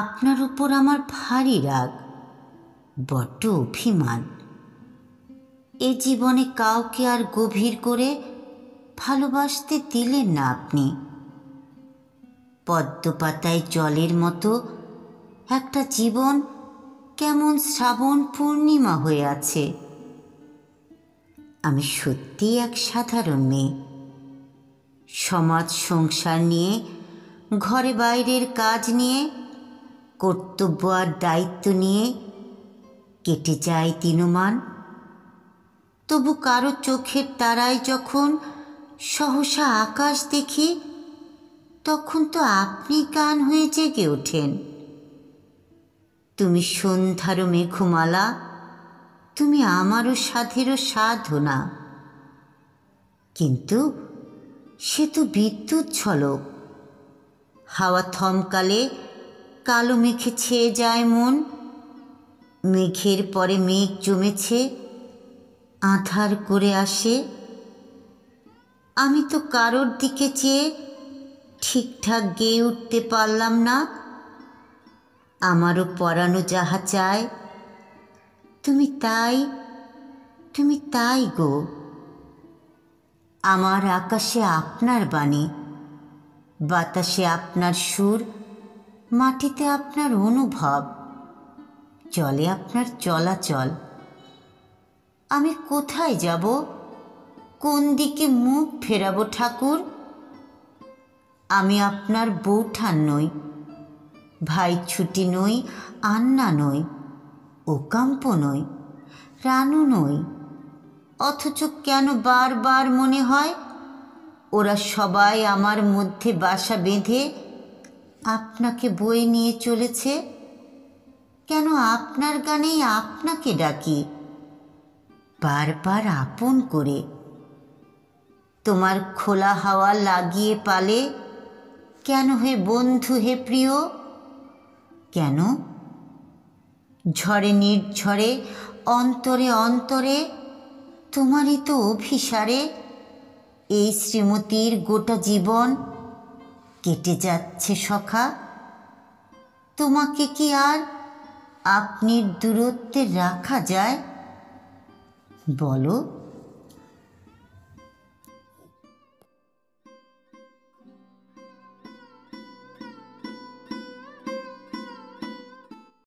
আপনার উপর আমার ভারী রাগ, বড্ড অভিমান। এ জীবনে কাউকে আর গভীর করে ভালোবাসতে দিলেন না আপনি। পদ্মপাতায় জলের মতো একটা জীবন কেমন শ্রাবণ পূর্ণিমা হয়ে আছে। আমি সত্যিই এক সাধারণ মেয়ে। সমাজ সংসার নিয়ে, ঘরে বাইরের কাজ নিয়ে, কর্তব্য আর দায়িত্ব নিয়ে কেটে যায় দিনমান। তবু কারো চোখের তারায় যখন সহসা আকাশ দেখি, তখন তো আপনি গান হয়ে জেগে ওঠেন। তুমি সন্ধ্যারও মেঘমালা, তুমি আমারও সাধেরও সাধনা। কিন্তু সে তো বিদ্যুৎ ঝলক। হাওয়া থমকালে কালো মেঘে ছেয়ে যায় মন। মেঘের পরে মেঘ জমেছে, আঁধার করে আসে। আমি তো কারোর দিকে চেয়ে ঠিকঠাক গেয়ে উঠতে পারলাম না। আমারও পরানো যাহা চায়, তুমি তাই, তুমি তাই গো। আমার আকাশে আপনার বাণী, বাতাসে আপনার সুর, মাটিতে আপনার অনুভব, জলে আপনার চলাচল। আমি কোথায় যাব, কোন দিকে মুখ ফেরাবো ঠাকুর? আমি আপনার বৌঠান নই, ভাই ছুটি নই, আন্না নই, ওকাম্প নই, রানু নই। অথচ কেন বারবার মনে হয় ওরা সবাই আমার মধ্যে বাসা বেঁধে আপনাকে বয়ে নিয়ে চলেছে। কেন আপনার গানেই আপনাকে ডাকি, বারবার আপন করে। তোমার খোলা হাওয়া লাগিয়ে পালে কেন হে বন্ধু, হে প্রিয়? কেন ঝড়ে নির্ঝরে, অন্তরে অন্তরে তোমারই তো অভিসারে এই শ্রীমতীর গোটা জীবন কেটে যাচ্ছে সখা। তোমাকে কি আর আপনির দূরত্বে রাখা যায়? বলো।